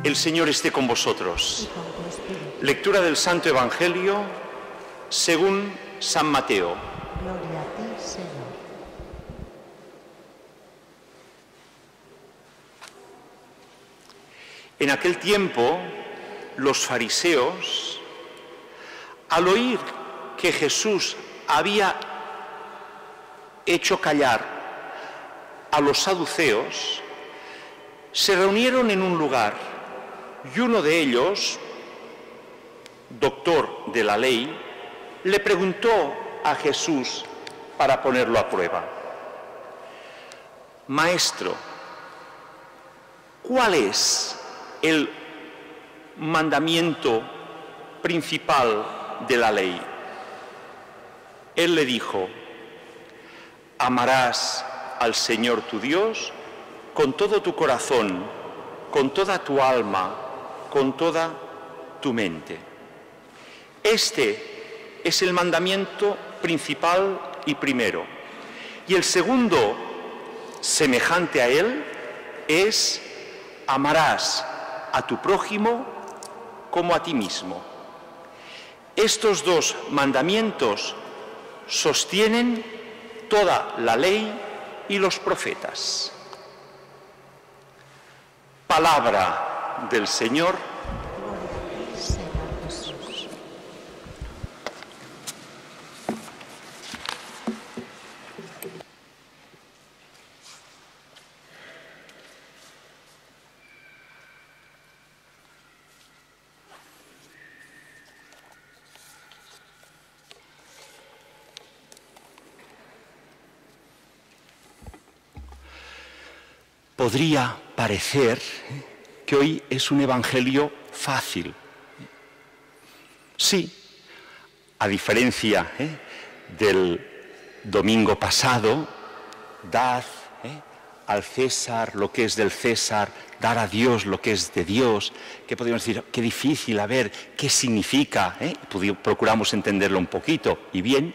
El Señor esté con vosotros. Lectura del Santo Evangelio según San Mateo. Gloria a ti, Señor. En aquel tiempo, los fariseos, al oír que Jesús había hecho callar a los saduceos, se reunieron en un lugar y uno de ellos, doctor de la ley, le preguntó a Jesús para ponerlo a prueba: Maestro, ¿cuál es el mandamiento principal de la ley? Él le dijo: amarás al Señor tu Dios con todo tu corazón, con toda tu alma, con toda tu mente. Este es el mandamiento principal y primero. Y el segundo, semejante a él, es: amarás a tu prójimo como a ti mismo. Estos dos mandamientos sostienen toda la ley y los profetas. Palabra del Señor. Gloria a ti, Señor Jesús. Podría parecer que hoy es un evangelio fácil. Sí, a diferencia del domingo pasado, dad al César lo que es del César, dar a Dios lo que es de Dios, que podríamos decir, qué difícil, a ver, qué significa, procuramos entenderlo un poquito. Y bien,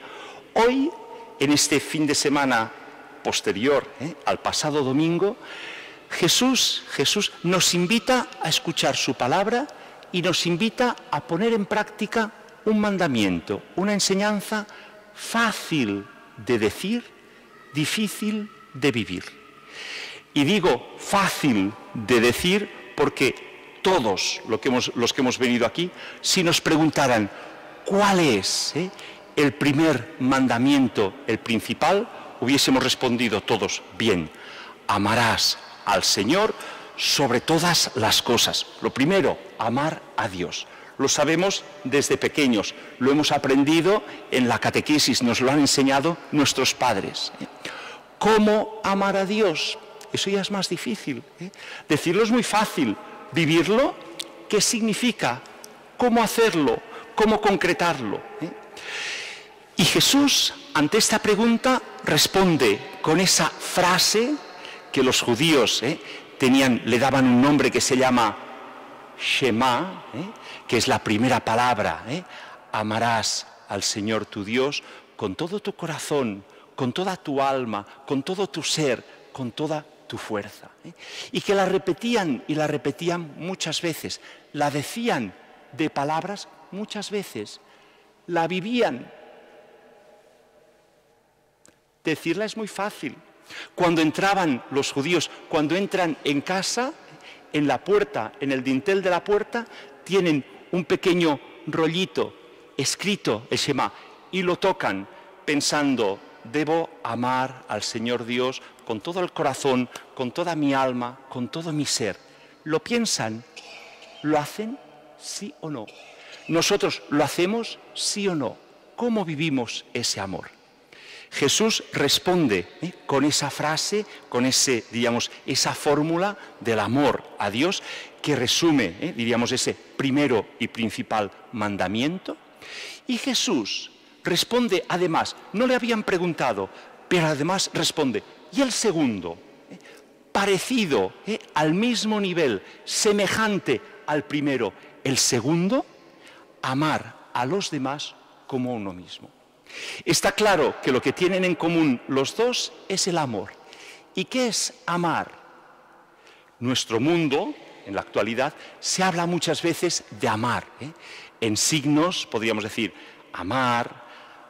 hoy, en este fin de semana posterior al pasado domingo, Jesús nos invita a escuchar su palabra y nos invita a poner en práctica un mandamiento, una enseñanza fácil de decir, difícil de vivir. Y digo fácil de decir porque todos los que hemos venido aquí, si nos preguntaran cuál es el primer mandamiento, el principal, hubiésemos respondido todos: bien, amarás al Señor sobre todas las cosas. Lo primero, amar a Dios. Lo sabemos desde pequeños, lo hemos aprendido en la catequesis, nos lo han enseñado nuestros padres. ¿Cómo amar a Dios? Eso ya es más difícil. Decirlo es muy fácil. Vivirlo, ¿qué significa? ¿Cómo hacerlo? ¿Cómo concretarlo? Y Jesús, ante esta pregunta, responde con esa frase que los judíos le daban un nombre que se llama Shema, que es la primera palabra. Amarás al Señor tu Dios con todo tu corazón, con toda tu alma, con todo tu ser, con toda tu fuerza. Y que la repetían y la repetían muchas veces, la decían de palabras muchas veces, la vivían. Decirla es muy fácil. Cuando entraban los judíos, cuando entran en casa, en la puerta, en el dintel de la puerta, tienen un pequeño rollito escrito, el Shema, y lo tocan pensando: debo amar al Señor Dios con todo el corazón, con toda mi alma, con todo mi ser. ¿Lo piensan? ¿Lo hacen? ¿Sí o no? ¿Nosotros lo hacemos? ¿Sí o no? ¿Cómo vivimos ese amor? Jesús responde con esa frase, con esa fórmula del amor a Dios que resume, diríamos, ese primero y principal mandamiento. Y Jesús responde, además, no le habían preguntado, pero además responde: y el segundo, parecido, al mismo nivel, semejante al primero, el segundo, amar a los demás como a uno mismo. Está claro que lo que tienen en común los dos es el amor. ¿Y qué es amar? Nuestro mundo, en la actualidad, se habla muchas veces de amar. En signos podríamos decir amar,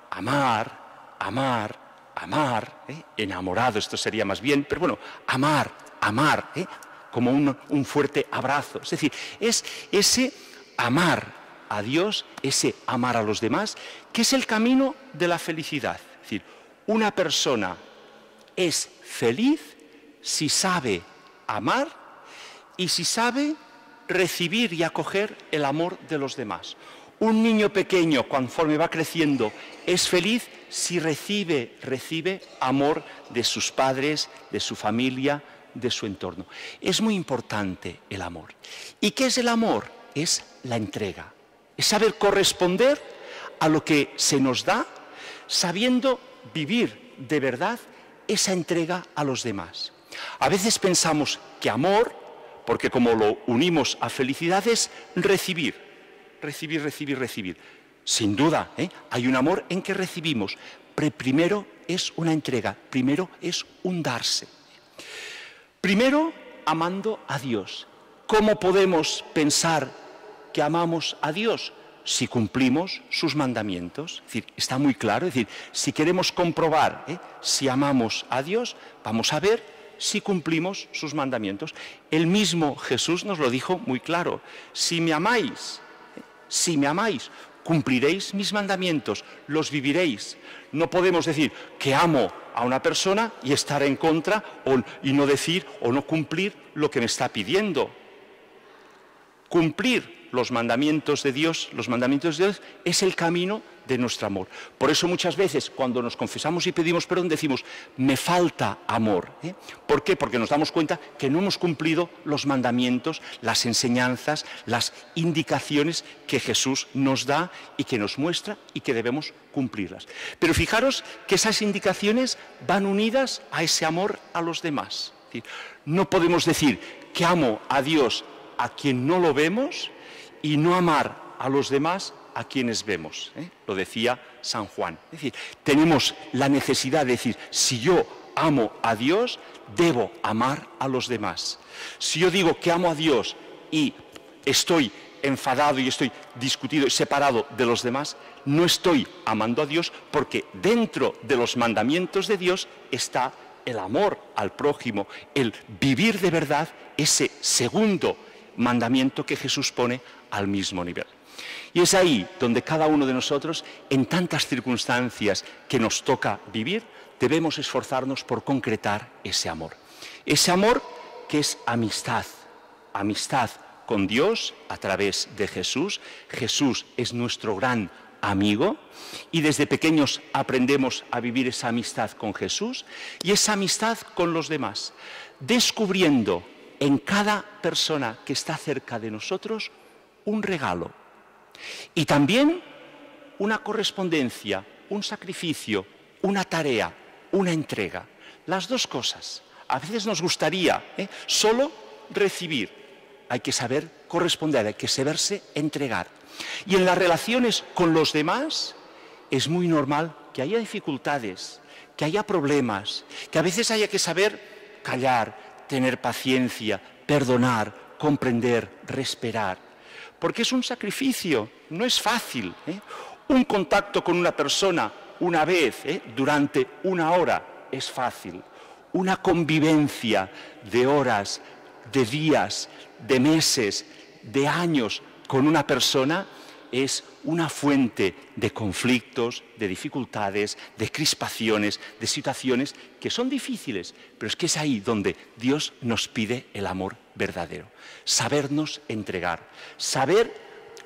amar, amar, amar, enamorado, esto sería más bien, pero bueno, amar, amar, como un fuerte abrazo. Es decir, es ese amar a Dios, ese amar a los demás, que es el camino de la felicidad. Es decir, una persona es feliz si sabe amar y si sabe recibir y acoger el amor de los demás. Un niño pequeño, conforme va creciendo, es feliz si recibe amor de sus padres, de su familia, de su entorno. Es muy importante el amor. ¿Y qué es el amor? Es la entrega. Es saber corresponder a lo que se nos da, sabiendo vivir de verdad esa entrega a los demás. A veces pensamos que amor, porque como lo unimos a felicidad, es recibir. Sin duda, hay un amor en que recibimos, pero primero es una entrega, primero es un darse. Primero, amando a Dios. ¿Cómo podemos pensar que amamos a Dios? Si cumplimos sus mandamientos. Es decir, está muy claro. Es decir, si queremos comprobar si amamos a Dios, vamos a ver si cumplimos sus mandamientos. El mismo Jesús nos lo dijo muy claro. Si me amáis, cumpliréis mis mandamientos, los viviréis. No podemos decir que amo a una persona y estar en contra y no decir o no cumplir lo que me está pidiendo. Cumplir los mandamientos de Dios es el camino de nuestro amor. Por eso muchas veces cuando nos confesamos y pedimos perdón decimos, me falta amor. ¿Por qué? Porque nos damos cuenta que no hemos cumplido los mandamientos, las enseñanzas, las indicaciones que Jesús nos da y que nos muestra y que debemos cumplirlas. Pero fijaros que esas indicaciones van unidas a ese amor a los demás. Es decir, no podemos decir que amo a Dios a quien no lo vemos y no amar a los demás a quienes vemos. Lo decía San Juan. Es decir, tenemos la necesidad de decir, si yo amo a Dios, debo amar a los demás. Si yo digo que amo a Dios y estoy enfadado y estoy discutido y separado de los demás, no estoy amando a Dios, porque dentro de los mandamientos de Dios está el amor al prójimo, el vivir de verdad ese segundo mandamiento que Jesús pone al mismo nivel. Y es ahí donde cada uno de nosotros, en tantas circunstancias que nos toca vivir, debemos esforzarnos por concretar ese amor. Ese amor que es amistad, amistad con Dios a través de Jesús. Jesús es nuestro gran amigo y desde pequeños aprendemos a vivir esa amistad con Jesús y esa amistad con los demás, descubriendo en cada persona que está cerca de nosotros un regalo y también una correspondencia, un sacrificio, una tarea, una entrega. Las dos cosas. A veces nos gustaría solo recibir. Hay que saber corresponder, hay que saberse entregar. Y en las relaciones con los demás es muy normal que haya dificultades, que haya problemas, que a veces haya que saber callar, tener paciencia, perdonar, comprender, respirar. Porque es un sacrificio, no es fácil. Un contacto con una persona una vez, durante una hora, es fácil. Una convivencia de horas, de días, de meses, de años con una persona es una fuente de conflictos, de dificultades, de crispaciones, de situaciones que son difíciles, pero es que es ahí donde Dios nos pide el amor verdadero. Sabernos entregar, saber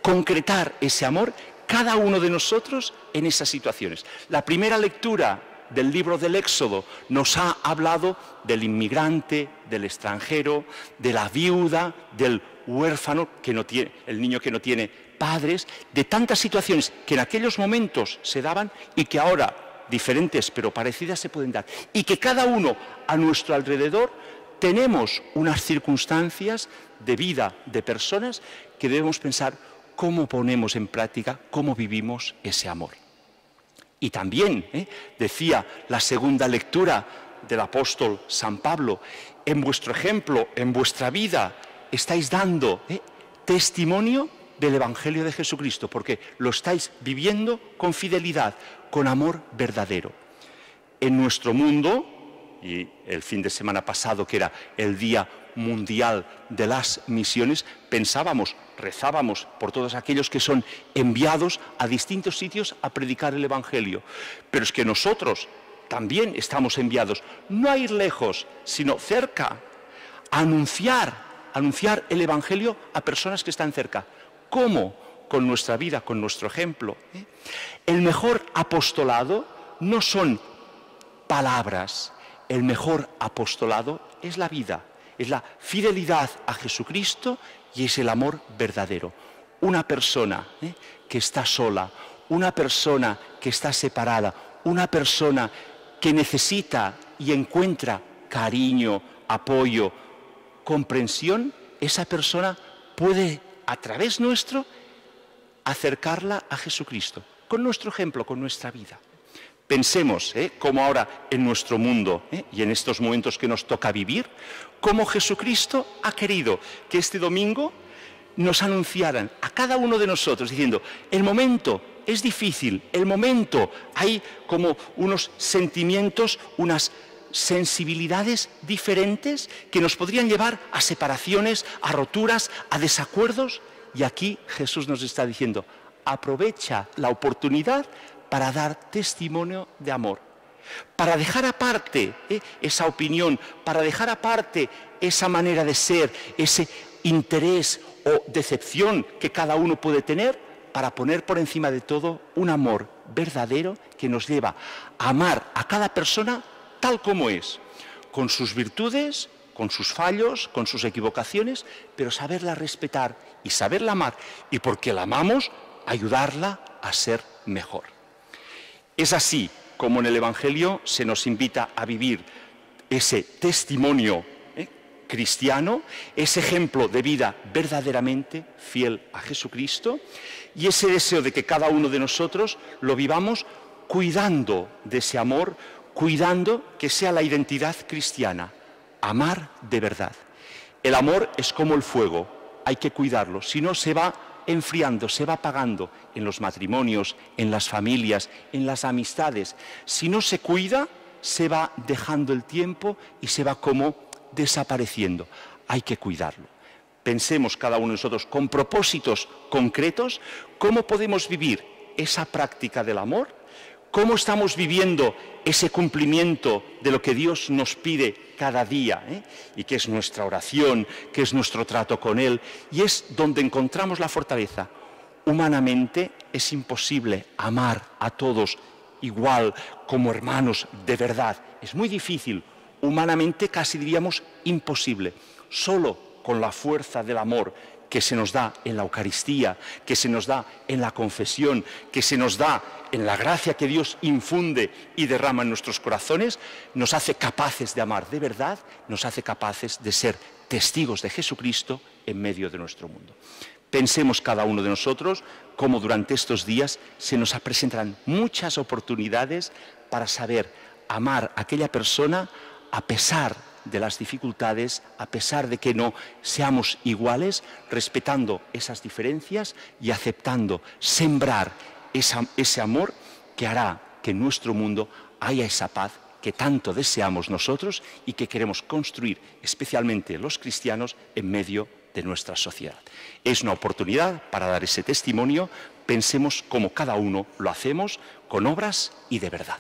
concretar ese amor cada uno de nosotros en esas situaciones. La primera lectura del libro del Éxodo nos ha hablado del inmigrante, del extranjero, de la viuda, del huérfano, el niño que no tiene padres, de tantas situaciones que en aquellos momentos se daban y que ahora, diferentes pero parecidas, se pueden dar. Y que cada uno a nuestro alrededor tenemos unas circunstancias de vida de personas que debemos pensar cómo ponemos en práctica, cómo vivimos ese amor. Y también, decía la segunda lectura del apóstol San Pablo, en vuestro ejemplo, en vuestra vida, estáis dando testimonio del Evangelio de Jesucristo, porque lo estáis viviendo con fidelidad, con amor verdadero. En nuestro mundo, y el fin de semana pasado, que era el Día Mundial de las Misiones, pensábamos, rezábamos por todos aquellos que son enviados a distintos sitios a predicar el Evangelio. Pero es que nosotros también estamos enviados, no a ir lejos, sino cerca, a anunciar el Evangelio a personas que están cerca. ¿Cómo? Con nuestra vida, con nuestro ejemplo. El mejor apostolado no son palabras, el mejor apostolado es la vida, es la fidelidad a Jesucristo y es el amor verdadero. Una persona que está sola, una persona que está separada, una persona que necesita y encuentra cariño, apoyo, comprensión, esa persona puede, a través nuestro, acercarla a Jesucristo, con nuestro ejemplo, con nuestra vida. Pensemos cómo ahora en nuestro mundo y en estos momentos que nos toca vivir, cómo Jesucristo ha querido que este domingo nos anunciaran a cada uno de nosotros diciendo, el momento es difícil, el momento, hay como unos sentimientos, unas sensibilidades diferentes que nos podrían llevar a separaciones, a roturas, a desacuerdos. Y aquí Jesús nos está diciendo, aprovecha la oportunidad para dar testimonio de amor, para dejar aparte esa opinión, para dejar aparte esa manera de ser, ese interés o decepción que cada uno puede tener, para poner por encima de todo un amor verdadero que nos lleva a amar a cada persona tal como es, con sus virtudes, con sus fallos, con sus equivocaciones, pero saberla respetar y saberla amar, y porque la amamos, ayudarla a ser mejor. Es así como en el Evangelio se nos invita a vivir ese testimonio cristiano, ese ejemplo de vida verdaderamente fiel a Jesucristo, y ese deseo de que cada uno de nosotros lo vivamos cuidando de ese amor, cuidando que sea la identidad cristiana, amar de verdad. El amor es como el fuego, hay que cuidarlo, si no se va enfriando, se va apagando en los matrimonios, en las familias, en las amistades. Si no se cuida, se va dejando el tiempo y se va como desapareciendo. Hay que cuidarlo. Pensemos cada uno de nosotros con propósitos concretos, cómo podemos vivir esa práctica del amor, cómo estamos viviendo ese cumplimiento de lo que Dios nos pide cada día, y que es nuestra oración, que es nuestro trato con Él, y es donde encontramos la fortaleza. Humanamente es imposible amar a todos igual, como hermanos de verdad. Es muy difícil, humanamente casi diríamos imposible. Solo con la fuerza del amor que se nos da en la Eucaristía, que se nos da en la confesión, que se nos da en la gracia que Dios infunde y derrama en nuestros corazones, nos hace capaces de amar de verdad, nos hace capaces de ser testigos de Jesucristo en medio de nuestro mundo. Pensemos cada uno de nosotros cómo durante estos días se nos presentarán muchas oportunidades para saber amar a aquella persona a pesar de las dificultades, a pesar de que no seamos iguales, respetando esas diferencias y aceptando sembrar ese amor que hará que en nuestro mundo haya esa paz que tanto deseamos nosotros y que queremos construir, especialmente los cristianos, en medio de nuestra sociedad. Es una oportunidad para dar ese testimonio. Pensemos cómo cada uno lo hacemos con obras y de verdad.